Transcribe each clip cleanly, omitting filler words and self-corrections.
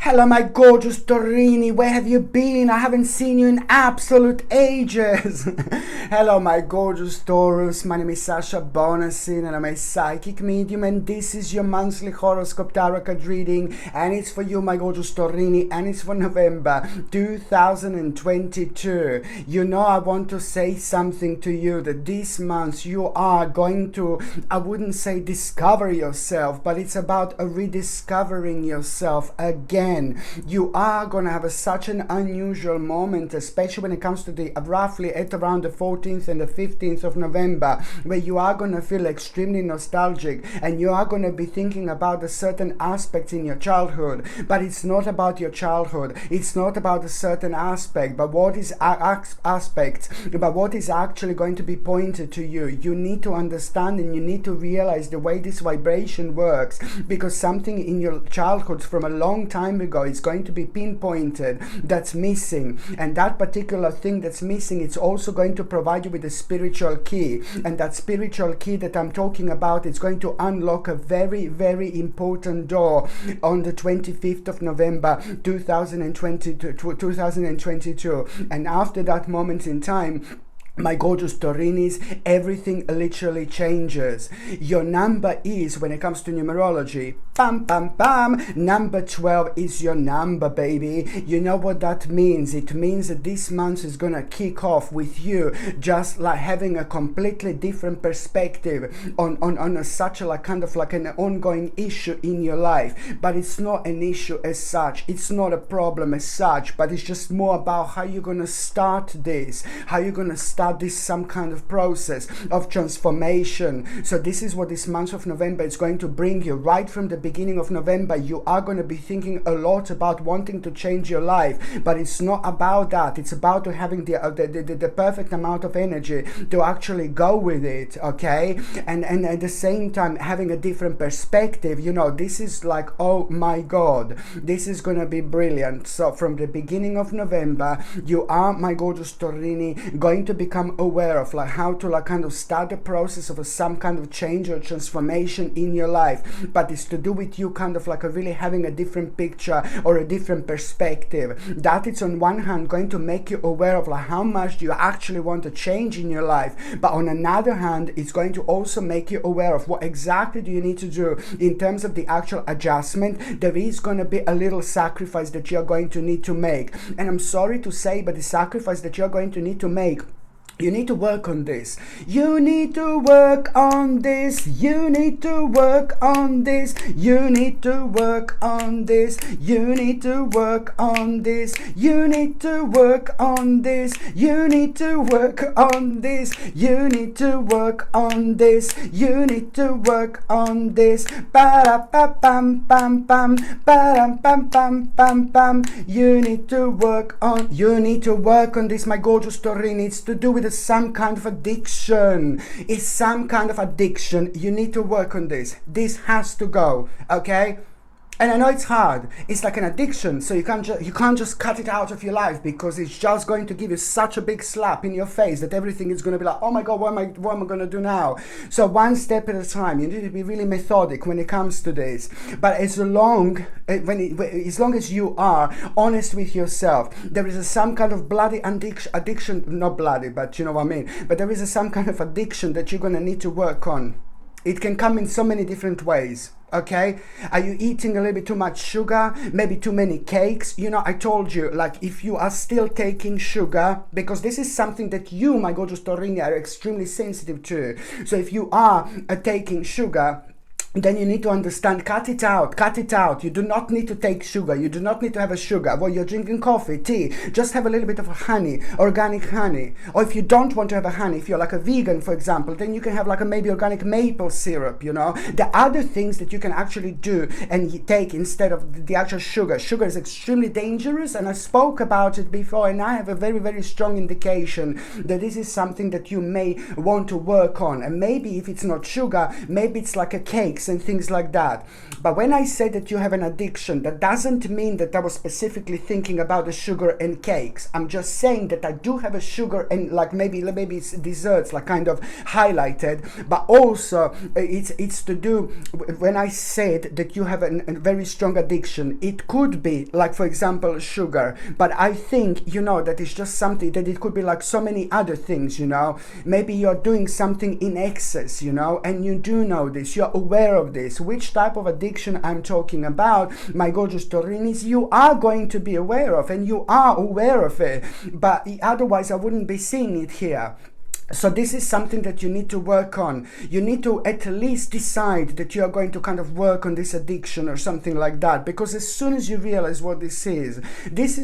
Hello, my gorgeous Torini. Where have you been? I haven't seen you in absolute ages. Hello, my gorgeous Taurus. My name is Sasha Bonasin and I'm a psychic medium, and this is your monthly horoscope tarot card reading, and it's for you, my gorgeous Torini, and it's for November 2022. You know, I want to say something to you that this month you are going to, I wouldn't say discover yourself, but it's about rediscovering yourself again. You are going to have such an unusual moment, especially when it comes to the roughly at around the 14th and the 15th of November, where you are going to feel extremely nostalgic and you are going to be thinking about a certain aspects in your childhood. But it's not about your childhood, it's not about a certain aspect, but what is aspects, but what is actually going to be pointed to you. You need to understand and you need to realize the way this vibration works, because something in your childhood from a long time ago is going to be pinpointed that's missing, and that particular thing that's missing, it's also going to provide you with a spiritual key, and that spiritual key that I'm talking about is going to unlock a very, very important door on the 25th of November 2022, and after that moment in time, my gorgeous Torinis, everything literally changes. Your number is, when it comes to numerology, bam, bam, bam, number 12 is your number, baby. You know what that means? It means that this month is gonna kick off with you just like having a completely different perspective on such a like kind of like an ongoing issue in your life. But it's not an issue as such, it's not a problem as such, but it's just more about how you're gonna start this, how you're gonna start this some kind of process of transformation. So this is what this month of November is going to bring you. Right from the beginning of November, you are going to be thinking a lot about wanting to change your life, but it's not about that. It's about having the perfect amount of energy to actually go with it, okay? And at the same time having a different perspective. You know, this is like, oh my God, this is going to be brilliant. So from the beginning of November, you are, my gorgeous Torini, going to become aware of like how to like kind of start the process of some kind of change or transformation in your life. But it's to do with you kind of like really having a different picture or a different perspective. That it's on one hand going to make you aware of like how much do you actually want to change in your life, but on another hand it's going to also make you aware of what exactly do you need to do in terms of the actual adjustment. There is going to be a little sacrifice that you're going to need to make, and I'm sorry to say, but the sacrifice that you're going to need to make, you need to work on this. You need to work on this. You need to work on this. You need to work on this. You need to work on this. You need to work on this. You need to work on this. You need to work on this. You need to work on this. Ba pa pam pam pam. Ba pam pam pam pam. You need to work on. You need to work on this, my gorgeous Torini. It's to do with some kind of addiction. It's some kind of addiction. You need to work on this. This has to go, okay? And I know it's hard. It's like an addiction, so you can't just cut it out of your life, because it's just going to give you such a big slap in your face that everything is going to be like, oh my God, what am I going to do now? So one step at a time. You need to be really methodic when it comes to this. But as long as you are honest with yourself, there is some kind of bloody addiction, not bloody, but you know what I mean. But there is some kind of addiction that you're going to need to work on. It can come in so many different ways. Okay, are you eating a little bit too much sugar, maybe too many cakes? You know, I told you, like, if you are still taking sugar, because this is something that you, my gorgeous Torini, are extremely sensitive to. So if you are taking sugar, then you need to understand, cut it out. You do not need to take sugar. You do not need to have a sugar. Well, you're drinking coffee, tea, just have a little bit of honey, organic honey. Or if you don't want to have a honey, if you're like a vegan, for example, then you can have like a maybe organic maple syrup, you know. The other things that you can actually do and take instead of the actual sugar. Sugar is extremely dangerous, and I spoke about it before, and I have a very, very strong indication that this is something that you may want to work on. And maybe if it's not sugar, maybe it's like a cake, cakes and things like that. But when I say that you have an addiction, that doesn't mean that I was specifically thinking about the sugar and cakes. I'm just saying that I do have a sugar and like maybe it's desserts like kind of highlighted, but also it's to do when I said that you have a very strong addiction. It could be like, for example, sugar, but I think, you know, that it's just something that it could be like so many other things, you know. Maybe you're doing something in excess, you know, and you do know this, you're aware of this. Which type of addiction I'm talking about, my gorgeous Taurinis, you are going to be aware of, and you are aware of it, but otherwise I wouldn't be seeing it here. So this is something that you need to work on. You need to at least decide that you are going to kind of work on this addiction or something like that, because as soon as you realize what this is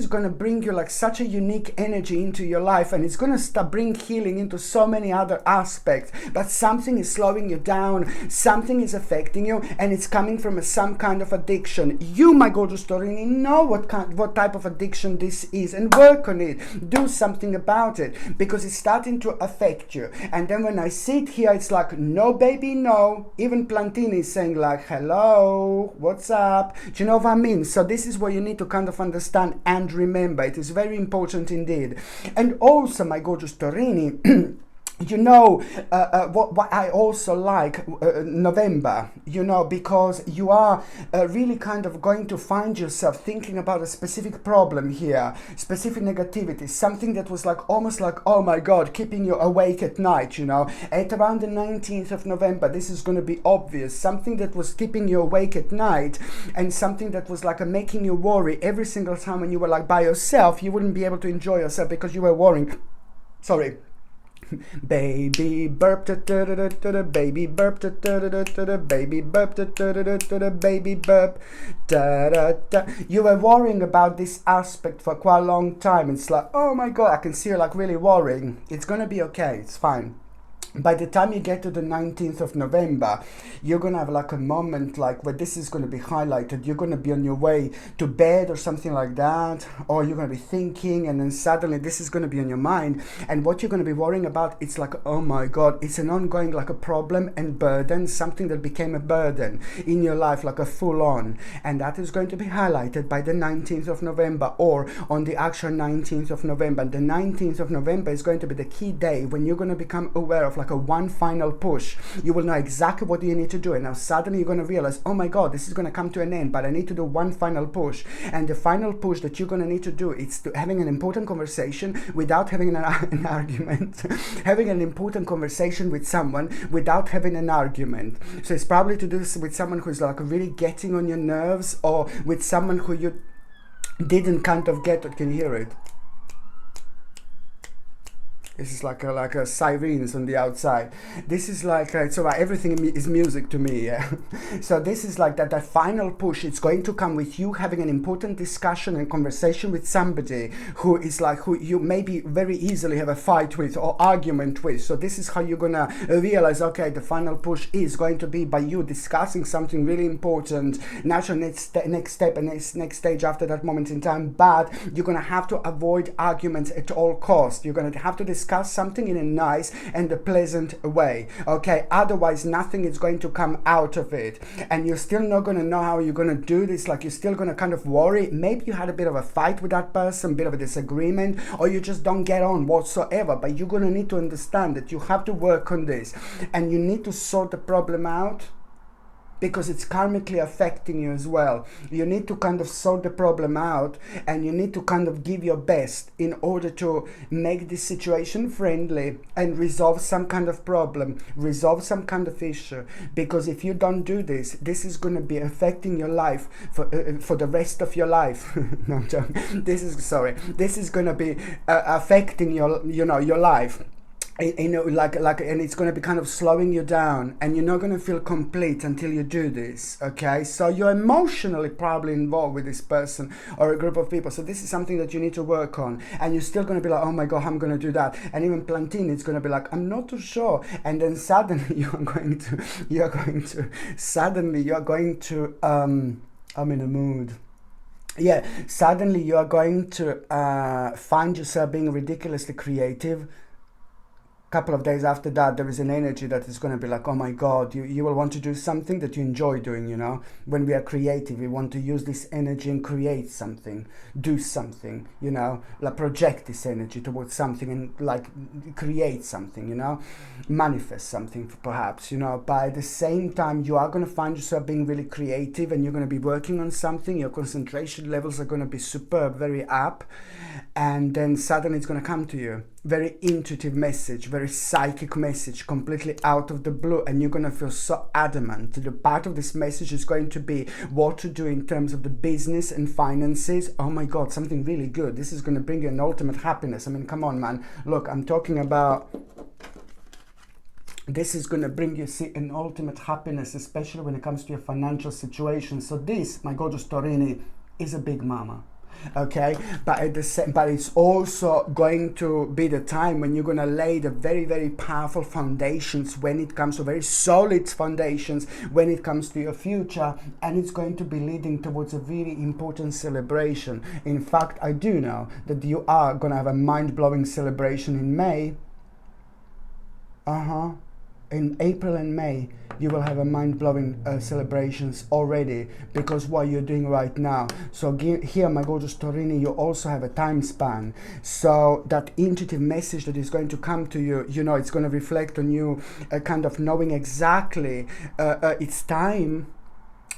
going to bring you like such a unique energy into your life, and it's going to start bring healing into so many other aspects. But something is slowing you down, something is affecting you, and it's coming from some kind of addiction. You, my gorgeous Taurini, know what type of addiction this is, and work on it. Do something about it, because it's starting to affect you. And then when I sit here, it's like, no baby, no. Even Plantini is saying like, hello, what's up? Do you know what I mean? So this is what you need to kind of understand and remember. It is very important indeed. And also, my gorgeous Taurini, you know, what I also like, November, you know, because you are really kind of going to find yourself thinking about a specific problem here, specific negativity, something that was like almost like, oh my God, keeping you awake at night, you know. At around the 19th of November, this is going to be obvious, something that was keeping you awake at night, and something that was like making you worry every single time when you were like by yourself. You wouldn't be able to enjoy yourself because you were worrying. Sorry. Baby burp, baby burp, baby burp, baby burp, You were worrying about this aspect for quite a long time. It's like, oh my God, I can see you like really worrying. It's gonna be okay, it's fine. By the time you get to the 19th of November, you're going to have like a moment like where this is going to be highlighted. You're going to be on your way to bed or something like that, or you're going to be thinking, and then suddenly this is going to be on your mind. And what you're going to be worrying about, it's like, oh my God, it's an ongoing like a problem and burden, something that became a burden in your life, like a full on. And that is going to be highlighted by the 19th of November, or on the actual 19th of November. The 19th of November is going to be the key day when you're going to become aware of like a one final push. You will know exactly what you need to do, and now suddenly you're going to realize, oh my God, this is going to come to an end, but I need to do one final push. And the final push that you're going to need to do is to having an important conversation without having an argument. Having an important conversation with someone without having an argument. So it's probably to do this with someone who's like really getting on your nerves, or with someone who you didn't kind of get. Can you hear it? This is like a sirens on the outside. This is like, so everything is music to me, yeah. So this is like that final push. It's going to come with you having an important discussion and conversation with somebody who is like, who you maybe very easily have a fight with or argument with. So this is how you're gonna realize, okay, the final push is going to be by you discussing something really important, natural next step and next stage after that moment in time. But you're gonna have to avoid arguments at all costs. You're gonna have to discuss something in a nice and a pleasant way, okay? Otherwise nothing is going to come out of it, and you're still not going to know how you're going to do this. Like, you're still going to kind of worry. Maybe you had a bit of a fight with that person, a bit of a disagreement, or you just don't get on whatsoever. But you're going to need to understand that you have to work on this, and you need to sort the problem out, because it's karmically affecting you as well. You need to kind of sort the problem out, and you need to kind of give your best in order to make this situation friendly and resolve some kind of problem, resolve some kind of issue. Because if you don't do this, this is going to be affecting your life for the rest of your life. No, I'm joking. This is going to be affecting your life. And it's going to be kind of slowing you down, and you're not going to feel complete until you do this, okay? So you're emotionally probably involved with this person or a group of people. So this is something that you need to work on, and you're still going to be like, oh my God, I'm going to do that. And even Plantini is going to be like, I'm not too sure. And then suddenly you're going to I'm in a mood. Yeah, suddenly you are going to find yourself being ridiculously creative. couple of days after that, there is an energy that is going to be like, oh my God, you will want to do something that you enjoy doing, you know. When we are creative, we want to use this energy and create something, do something, you know, like project this energy towards something and like create something, you know, manifest something perhaps, you know. But at the same time, you are going to find yourself being really creative and you're going to be working on something. Your concentration levels are going to be superb, very up. And then suddenly it's going to come to you. Very intuitive message, very psychic message, completely out of the blue, and you're going to feel so adamant. The part of this message is going to be what to do in terms of the business and finances. Oh my God, something really good. This is going to bring you an ultimate happiness. I mean, come on, man. Look, I'm talking about... This is going to bring you, see, an ultimate happiness, especially when it comes to your financial situation. So this, my gorgeous Taurini, is a big mama. Okay, but at the same, but it's also going to be the time when you're going to lay the very, very powerful foundations when it comes to very solid foundations when it comes to your future, and it's going to be leading towards a really important celebration. In fact, I do know that you are going to have a mind-blowing celebration in May. In April and May, you will have a mind-blowing celebrations already because what you're doing right now. So here, my gorgeous Taurini, you also have a time span. So that intuitive message that is going to come to you, you know, it's going to reflect on you, kind of knowing exactly it's time.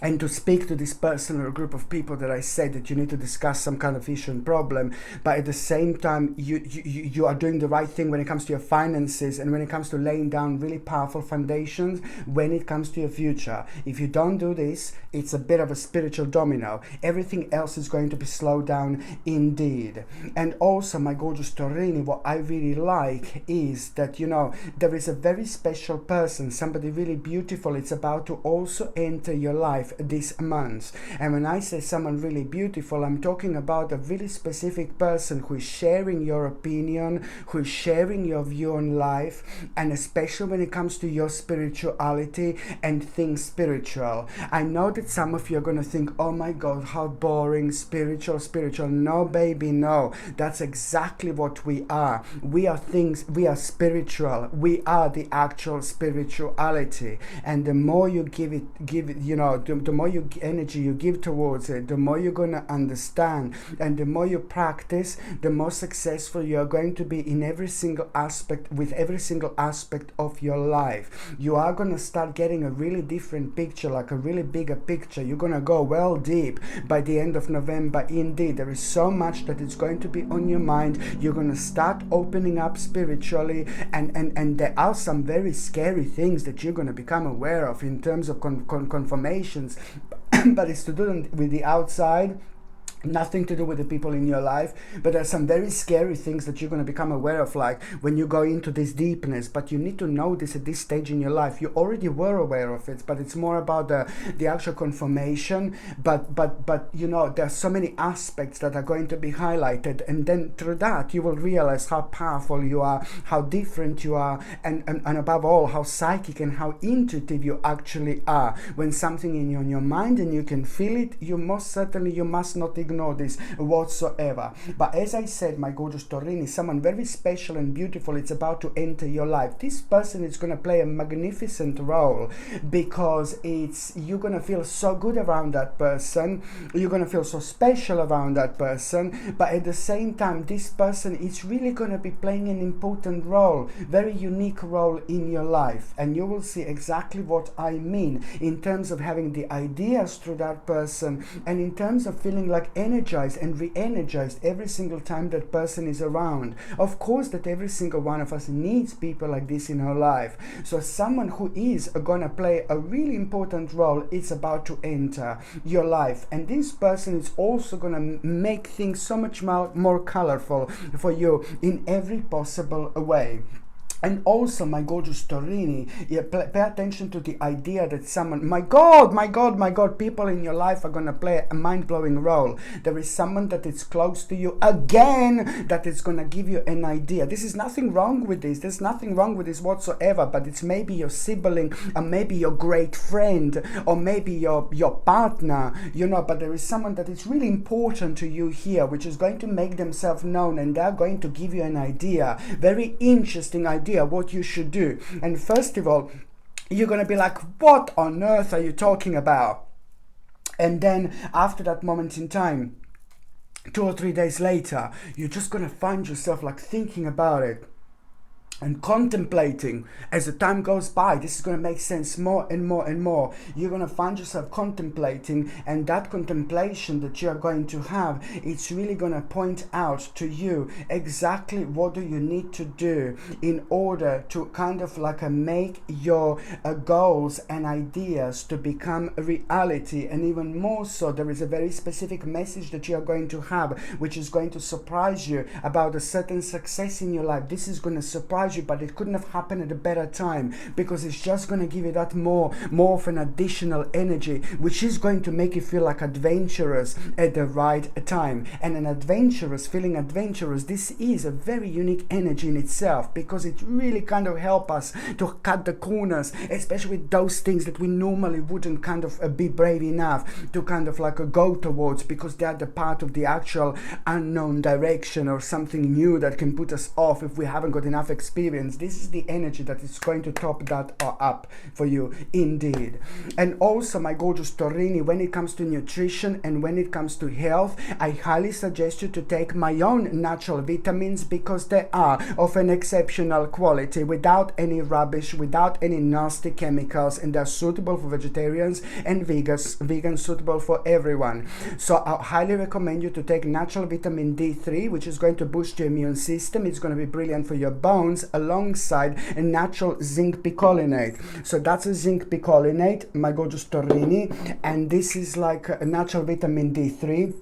And to speak to this person or group of people that I said that you need to discuss some kind of issue and problem, but at the same time you are doing the right thing when it comes to your finances and when it comes to laying down really powerful foundations when it comes to your future. If you don't do this, it's a bit of a spiritual domino. Everything else is going to be slowed down indeed. And also, my gorgeous Taurini, what I really like is that, you know, there is a very special person, somebody really beautiful. It's about to also enter your life this month. And when I say someone really beautiful, I'm talking about a really specific person who is sharing your opinion, who is sharing your view on life, and especially when it comes to your spirituality and things spiritual. I know that some of you are going to think, oh my God, how boring, spiritual. No, baby, no. That's exactly what we are. We are things, we are spiritual. We are the actual spirituality. And the more you give it, you know, the more energy you give towards it, the more you're going to understand, and the more you practice, the more successful you are going to be in every single aspect, with every single aspect of your life. You are going to start getting a really different picture, like a really bigger picture. You're going to go well deep by the end of November. Indeed, there is so much that is going to be on your mind. You're going to start opening up spiritually, and there are some very scary things that you're going to become aware of in terms of confirmations. But it's to do with the outside, nothing to do with the people in your life. But there's some very scary things that you're going to become aware of, like when you go into this deepness. But you need to know this at this stage in your life. You already were aware of it, but it's more about the actual confirmation. But you know, there's so many aspects that are going to be highlighted, and then through that you will realize how powerful you are, how different you are, and above all, how psychic and how intuitive you actually are. When something in your mind and you can feel it, you most certainly, you must not ignore this whatsoever. But as I said, my gorgeous Taurini, someone very special and beautiful, it's about to enter your life. This person is going to play a magnificent role, because you're going to feel so good around that person, you're going to feel so special around that person, but at the same time, this person is really going to be playing an important role, very unique role in your life. And you will see exactly what I mean in terms of having the ideas through that person, and in terms of feeling like energized and re-energized every single time that person is around. Of course that every single one of us needs people like this in our life. So someone who is going to play a really important role is about to enter your life, and this person is also going to make things so much more colorful for you in every possible way. And also, my gorgeous Taurini, pay attention to the idea that someone, my God, people in your life are going to play a mind-blowing role. There is someone that is close to you, again, that is going to give you an idea. This is nothing wrong with this. There's nothing wrong with this whatsoever, but it's maybe your sibling, or maybe your great friend, or maybe your partner, you know, but there is someone that is really important to you here, which is going to make themselves known, and they're going to give you an idea, very interesting idea, idea what you should do. And first of all, you're going to be like, what on earth are you talking about? And then after that moment in time, 2 or 3 days later, you're just going to find yourself like thinking about it and contemplating. As the time goes by, this is going to make sense more and more and more. You're going to find yourself contemplating, and that contemplation that you're going to have, it's really going to point out to you exactly what do you need to do in order to kind of like make your goals and ideas to become a reality. And even more so, there is a very specific message that you're going to have, which is going to surprise you about a certain success in your life. This is going to surprise you, but it couldn't have happened at a better time, because it's just going to give you that more of an additional energy, which is going to make you feel like adventurous at the right time. And feeling adventurous, this is a very unique energy in itself, because it really kind of helps us to cut the corners, especially with those things that we normally wouldn't kind of be brave enough to kind of like go towards, because they are the part of the actual unknown direction or something new that can put us off if we haven't got enough experience. This is the energy that is going to top that up for you indeed. And also, my gorgeous Taurini, when it comes to nutrition and when it comes to health, I highly suggest you to take my own natural vitamins, because they are of an exceptional quality, without any rubbish, without any nasty chemicals, and they're suitable for vegetarians and vegans, suitable for everyone. So I highly recommend you to take natural vitamin D3, which is going to boost your immune system. It's going to be brilliant for your bones, alongside a natural zinc picolinate. So that's a zinc picolinate, my gorgeous Taurini, and this is like a natural vitamin D3,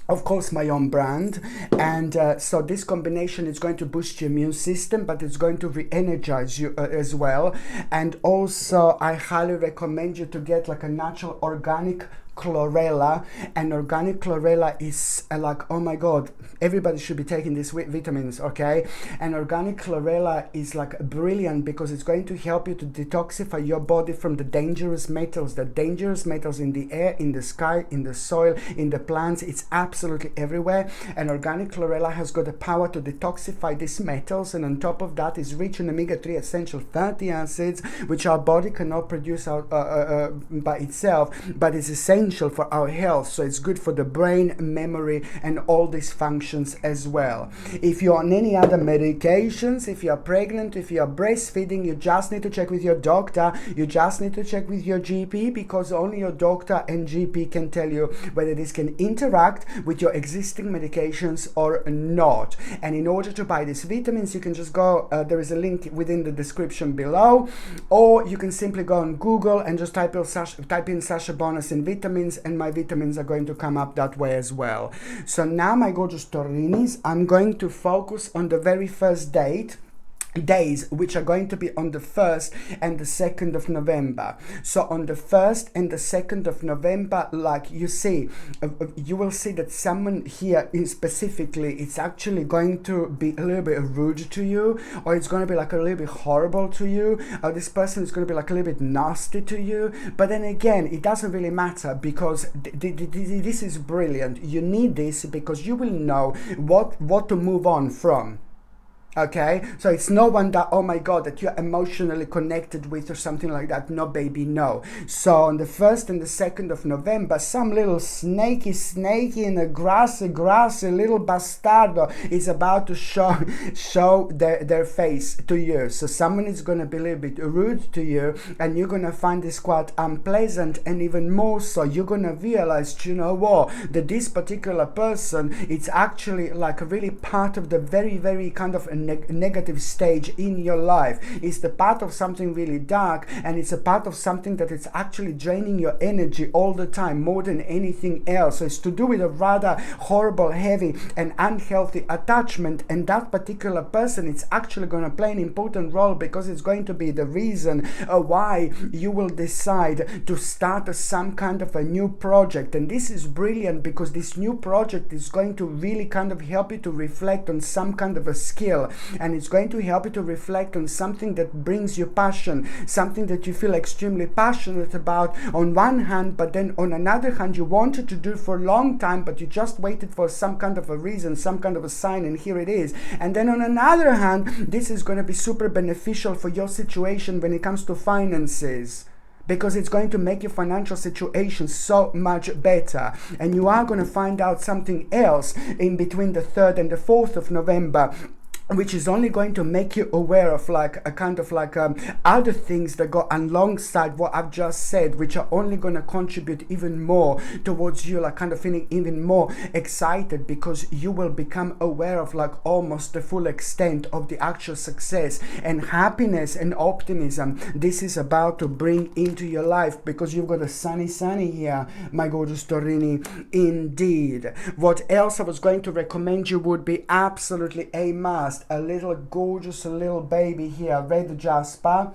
of course my own brand. And so this combination is going to boost your immune system, but it's going to re-energize you as well. And also I highly recommend you to get like a natural organic chlorella. And organic chlorella is like, oh my god, everybody should be taking these vitamins, okay? And organic chlorella is like brilliant, because it's going to help you to detoxify your body from the dangerous metals in the air, in the sky, in the soil, in the plants. It's absolutely everywhere. And organic chlorella has got the power to detoxify these metals, and on top of that is rich in omega-3 essential fatty acids, which our body cannot produce by itself, but is essential for our health. So it's good for the brain, memory, and all these functions as well. If you're on any other medications, if you're pregnant, if you're breastfeeding, you just need to check with your doctor. You just need to check with your GP, because only your doctor and GP can tell you whether this can interact with your existing medications or not. And in order to buy these vitamins, you can just go, there is a link within the description below, or you can simply go on Google and just type in Sasha Bonasin vitamins, and my vitamins are going to come up that way as well. So now, my gorgeous Taurinis, I'm going to focus on the very first days, which are going to be on the 1st and the 2nd of November. So on the 1st and the 2nd of November, like you see, you will see that someone here specifically, it's actually going to be a little bit rude to you, or it's going to be like a little bit horrible to you, or this person is going to be like a little bit nasty to you. But then again, it doesn't really matter, because this is brilliant. You need this because you will know what to move on from. Okay, so it's no one that, oh my god, that you're emotionally connected with or something like that. No, baby, no. So on the 1st and the 2nd of November, some little snaky in a grassy little bastardo is about to show their face to you. So someone is going to be a little bit rude to you, and you're going to find this quite unpleasant. And even more so, you're going to realize, you know what, that this particular person, it's actually like really part of the very kind of a negative stage in your life. It's the part of something really dark, and it's a part of something that it's actually draining your energy all the time, more than anything else. So it's to do with a rather horrible, heavy, and unhealthy attachment. And that particular person, it's actually going to play an important role, because it's going to be the reason why you will decide to start some kind of a new project. And this is brilliant, because this new project is going to really kind of help you to reflect on some kind of a skill well. And it's going to help you to reflect on something that brings you passion, something that you feel extremely passionate about on one hand, but then on another hand, you wanted to do for a long time, but you just waited for some kind of a reason, some kind of a sign, and here it is. And then on another hand, this is going to be super beneficial for your situation when it comes to finances, because it's going to make your financial situation so much better. And you are going to find out something else in between the 3rd and the 4th of November, which is only going to make you aware of like a kind of like other things that go alongside what I've just said, which are only going to contribute even more towards you like kind of feeling even more excited, because you will become aware of like almost the full extent of the actual success and happiness and optimism this is about to bring into your life, because you've got a sunny here, my gorgeous Taurini, indeed. What else I was going to recommend you would be absolutely a must. A little gorgeous little baby here, red jasper.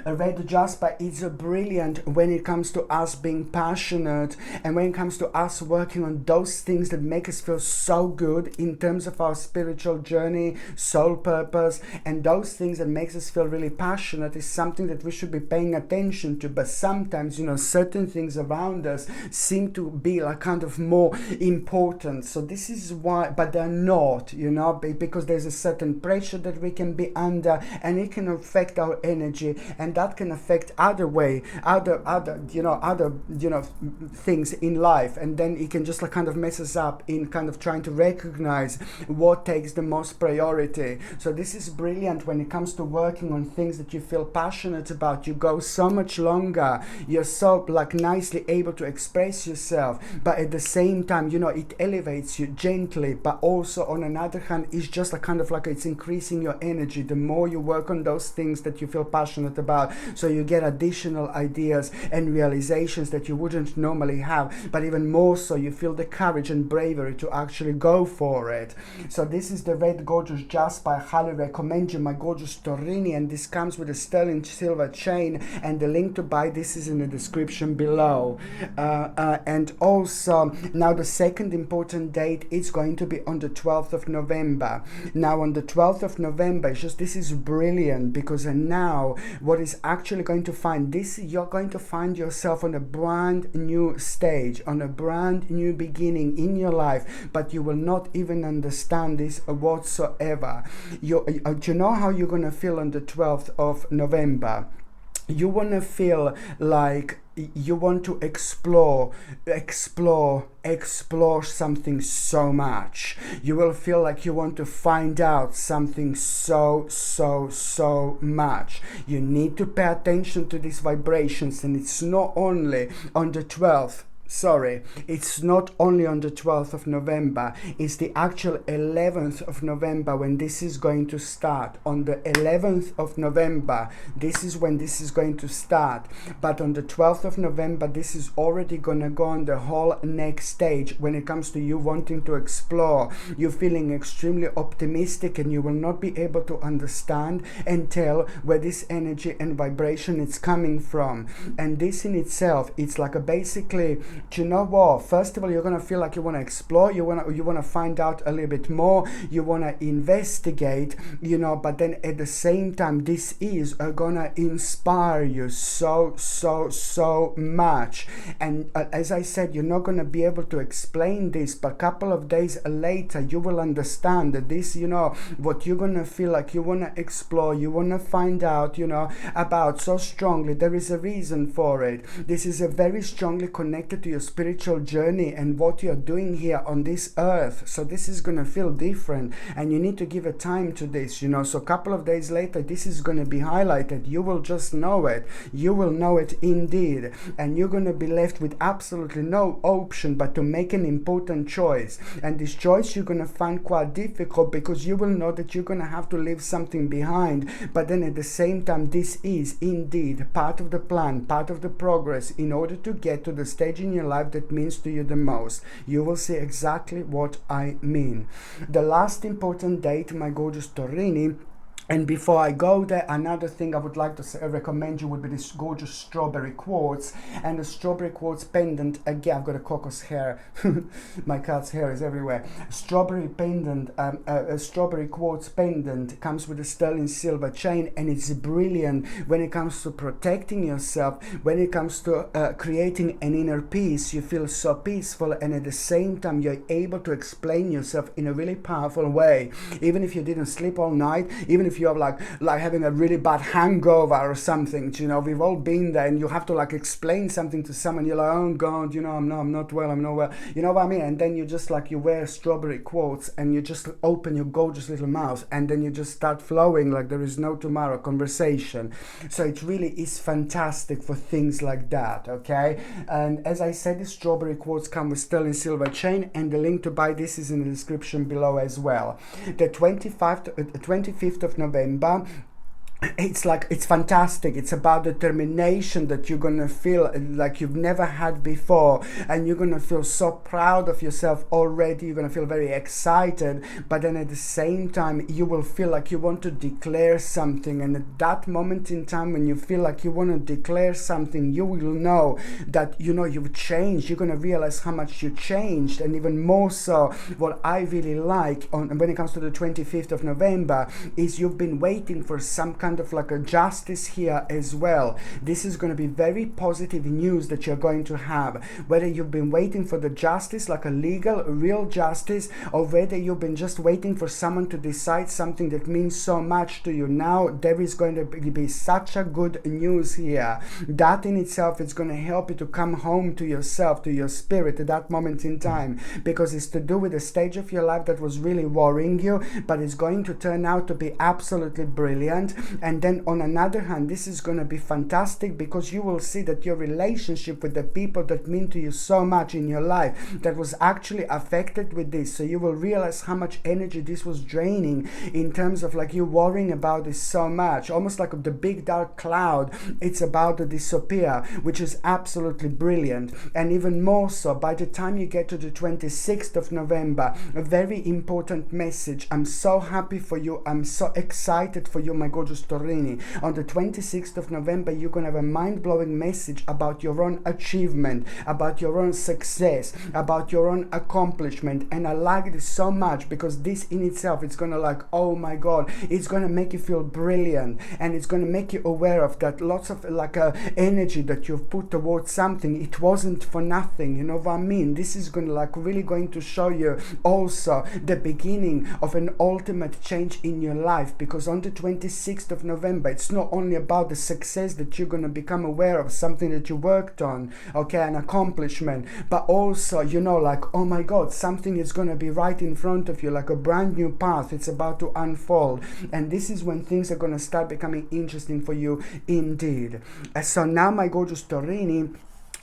A red jasper is brilliant when it comes to us being passionate and when it comes to us working on those things that make us feel so good in terms of our spiritual journey, soul purpose, and those things that makes us feel really passionate is something that we should be paying attention to. But sometimes, you know, certain things around us seem to be like kind of more important. So this is why, but they're not, you know, because there's a certain pressure that we can be under, and it can affect our energy, and that can affect other things in life, and then it can just like kind of mess us up in kind of trying to recognize what takes the most priority. So this is brilliant when it comes to working on things that you feel passionate about. You go so much longer, you're so like nicely able to express yourself, but at the same time, you know, it elevates you gently, but also on another hand, it's just a kind of like it's increasing your energy the more you work on those things that you feel passionate about. So you get additional ideas and realizations that you wouldn't normally have, but even more so you feel the courage and bravery to actually go for it. So this is the red gorgeous jasper. I highly recommend you, my gorgeous Taurini, and this comes with a sterling silver chain, and the link to buy this is in the description below. And also now the second important date is going to be on the 12th of November. Now on the 12th of November, it's just, this is brilliant, because now what is actually going to find this, you're going to find yourself on a brand new stage, on a brand new beginning in your life, but you will not even understand this whatsoever. Do you know how you're going to feel on the 12th of November? You want to feel like you want to explore something so much. You will feel like you want to find out something so much. You need to pay attention to these vibrations, and it's not only on the 12th. It's not only on the 12th of November, it's the actual 11th of November when this is going to start. On the 11th of November, this is when this is going to start. But on the 12th of November, this is already going to go on the whole next stage when it comes to you wanting to explore. You're feeling extremely optimistic, and you will not be able to understand and tell where this energy and vibration is coming from. And this in itself, it's like a basically, do you know what? First of all, you're gonna feel like you want to explore, you wanna find out a little bit more, you wanna investigate, you know. But then at the same time, this is gonna inspire you so much. And as I said, you're not gonna be able to explain this, but a couple of days later, you will understand that this, you know, what you're gonna feel like you wanna explore, you wanna find out, you know, about so strongly. There is a reason for it. This is a very strongly connected to your spiritual journey and what you're doing here on this earth. So this is going to feel different, and you need to give a time to this, you know. So a couple of days later, this is going to be highlighted. You will just know it. You will know it indeed, and you're going to be left with absolutely no option but to make an important choice. And this choice you're going to find quite difficult, because you will know that you're going to have to leave something behind, but then at the same time, this is indeed part of the plan, part of the progress in order to get to the stage in your life that means to you the most. You will see exactly what I mean. The last important date, my gorgeous Taurini, And before I go there, another thing I would like to recommend you would be this gorgeous strawberry quartz. And the strawberry quartz pendant, again, I've got a cocos hair. My cat's hair is everywhere. Strawberry pendant, a strawberry quartz pendant comes with a sterling silver chain, and it's brilliant when it comes to protecting yourself, when it comes to creating an inner peace. You feel so peaceful, and at the same time, you're able to explain yourself in a really powerful way. Even if you didn't sleep all night, even if you're like having a really bad hangover or something, you know, we've all been there, and you have to like explain something to someone. You're like, oh God, you know, I'm not well, you know what I mean? And then you just like, you wear strawberry quartz, and you just open your gorgeous little mouth, and then you just start flowing like there is no tomorrow conversation. So it really is fantastic for things like that, okay? And as I said, the strawberry quartz come with sterling silver chain, and the link to buy this is in the description below as well. The 25th of November, it's fantastic. It's about determination that you're gonna feel like you've never had before, and you're gonna feel so proud of yourself already. You're gonna feel very excited, but then at the same time you will feel like you want to declare something. And at that moment in time, when you feel like you want to declare something, you will know that, you know, you've changed. You're gonna realize how much you changed. And even more so, what I really like when it comes to the 25th of November is you've been waiting for some kind of like a justice here as well. This is going to be very positive news that you're going to have, whether you've been waiting for the justice, like a legal real justice, or whether you've been just waiting for someone to decide something that means so much to you. Now there is going to be such a good news here that in itself is going to help you to come home to yourself, to your spirit at that moment in time, because it's to do with a stage of your life that was really worrying you, but it's going to turn out to be absolutely brilliant. And then on another hand, this is going to be fantastic, because you will see that your relationship with the people that mean to you so much in your life that was actually affected with this. So you will realize how much energy this was draining, in terms of like you worrying about this so much, almost like the big dark cloud. It's about to disappear, which is absolutely brilliant. And even more so, by the time you get to the 26th of November, a very important message. I'm so happy for you. I'm so excited for you, my gorgeous Torini. On the 26th of November, you're going to have a mind-blowing message about your own achievement, about your own success, about your own accomplishment. And I like this so much, because this in itself, it's going to like, oh my God, it's going to make you feel brilliant, and it's going to make you aware of that lots of like energy that you've put towards something. It wasn't for nothing, you know what I mean? This is going to like really going to show you also the beginning of an ultimate change in your life, because on the 26th of November, it's not only about the success that you're going to become aware of, something that you worked on, okay, an accomplishment, but also, you know, like, oh my God, something is going to be right in front of you, like a brand new path. It's about to unfold, and this is when things are going to start becoming interesting for you indeed. So now, my gorgeous Torini,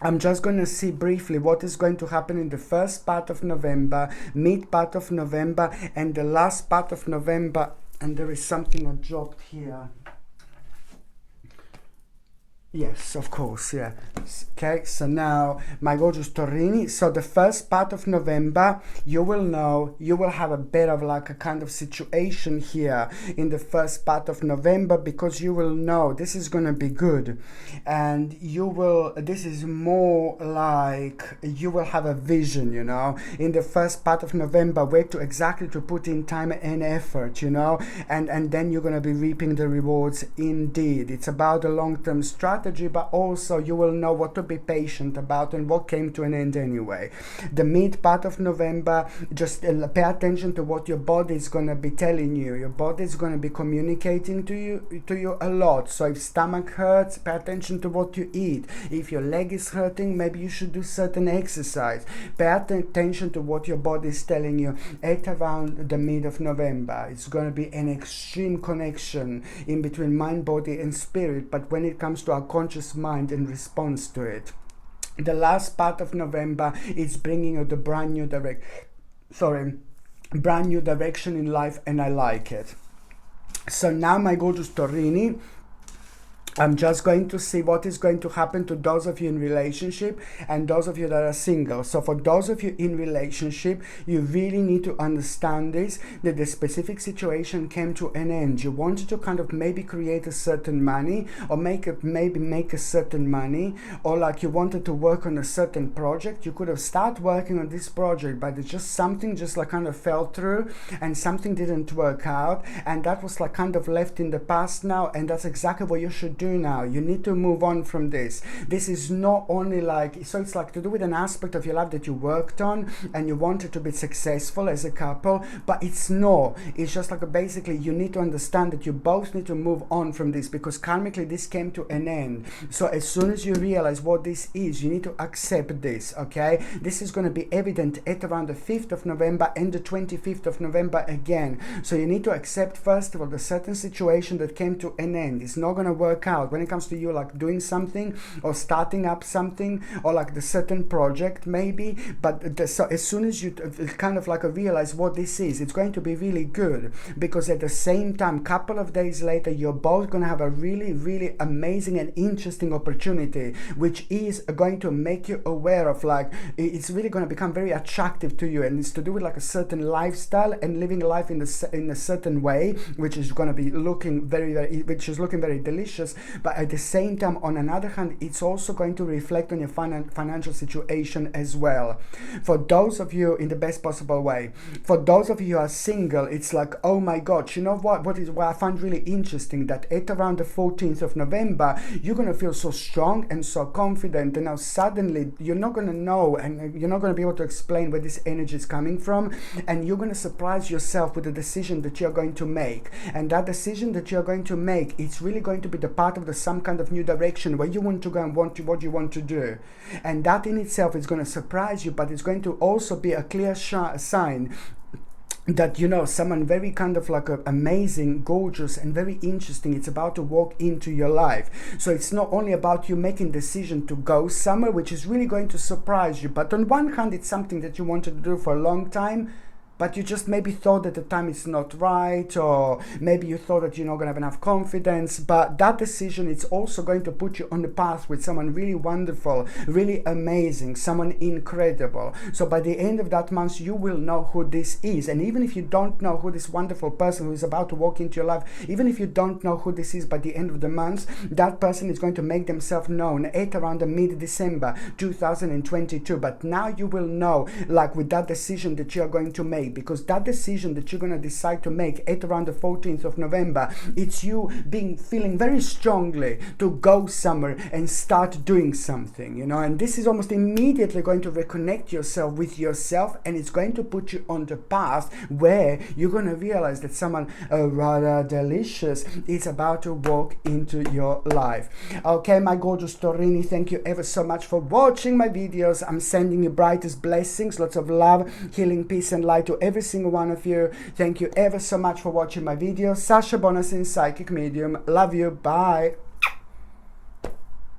I'm just going to see briefly what is going to happen in the first part of November, mid part of November, and the last part of November. And there is something I dropped here. Yes, of course, yeah. Okay, so now, my gorgeous Torini, so the first part of November, you will know, you will have a bit of like a kind of situation here in the first part of November, because you will know this is going to be good. And you will, this is more like, you will have a vision, you know, in the first part of November, where to exactly to put in time and effort, you know, and then you're going to be reaping the rewards indeed. It's about a long-term strategy, but also you will know what to be patient about and what came to an end anyway. The mid part of November, just pay attention to what your body is going to be telling you. Your body is going to be communicating to you a lot. So if stomach hurts, pay attention to what you eat. If your leg is hurting, maybe you should do certain exercise. Pay attention to what your body is telling you at around the mid of November. It's going to be an extreme connection in between mind, body and spirit, but when it comes to our conscious mind and response to it. The last part of November is bringing you the brand new direction in life, and I like it. So now, my gorgeous Torini, I'm just going to see what is going to happen to those of you in relationship and those of you that are single. So for those of you in relationship, you really need to understand this, that the specific situation came to an end. You wanted to kind of maybe create a certain money, or maybe make a certain money, or like you wanted to work on a certain project. You could have started working on this project, but it's just something just like kind of fell through and something didn't work out, and that was like kind of left in the past now, and that's exactly what you should do now. You need to move on from this. This is not only like, so it's like to do with an aspect of your life that you worked on and you wanted to be successful as a couple, but it's not. It's just like basically you need to understand that you both need to move on from this, because karmically this came to an end. So as soon as you realize what this is, you need to accept this, okay? This is going to be evident at around the 5th of November and the 25th of November again. So you need to accept first of all the certain situation that came to an end. It's not going to work out when it comes to you like doing something or starting up something, or like the certain project maybe, but so as soon as you kind of like realize what this is, it's going to be really good, because at the same time, couple of days later, you're both going to have a really, really amazing and interesting opportunity, which is going to make you aware of like, it's really going to become very attractive to you, and it's to do with like a certain lifestyle and living life in a certain way, which is going to be looking which is looking very delicious. But at the same time, on another hand, it's also going to reflect on your financial situation as well. For those of you in the best possible way. For those of you who are single, it's like, oh my God, you know what I find really interesting, that at around the 14th of November, you're going to feel so strong and so confident, and now suddenly you're not going to know, and you're not going to be able to explain where this energy is coming from, and you're going to surprise yourself with the decision that you're going to make. And that decision that you're going to make, it's really going to be the part of some kind of new direction where you want to go and what you want to do. And that in itself is going to surprise you, but it's going to also be a clear sign that, you know, someone very kind of like amazing, gorgeous, and very interesting, it's about to walk into your life. So it's not only about you making decision to go somewhere, which is really going to surprise you, but on one hand, it's something that you wanted to do for a long time, but you just maybe thought that the time is not right, or maybe you thought that you're not going to have enough confidence. But that decision, it's also going to put you on the path with someone really wonderful, really amazing, someone incredible. So by the end of that month, you will know who this is. And even if you don't know who this wonderful person who is about to walk into your life, even if you don't know who this is by the end of the month, that person is going to make themselves known at around the mid-December 2022. But now you will know, like with that decision that you're going to make, because that decision that you're going to decide to make at around the 14th of November, it's you feeling very strongly to go somewhere and start doing something, you know. And this is almost immediately going to reconnect yourself with yourself, and it's going to put you on the path where you're going to realize that someone rather delicious is about to walk into your life. Okay, my gorgeous Taurini, thank you ever so much for watching my videos. I'm sending you brightest blessings, lots of love, healing, peace, and light to every single one of you. Thank you ever so much for watching my videos. Sasha Bonasin, Psychic Medium. Love you. Bye.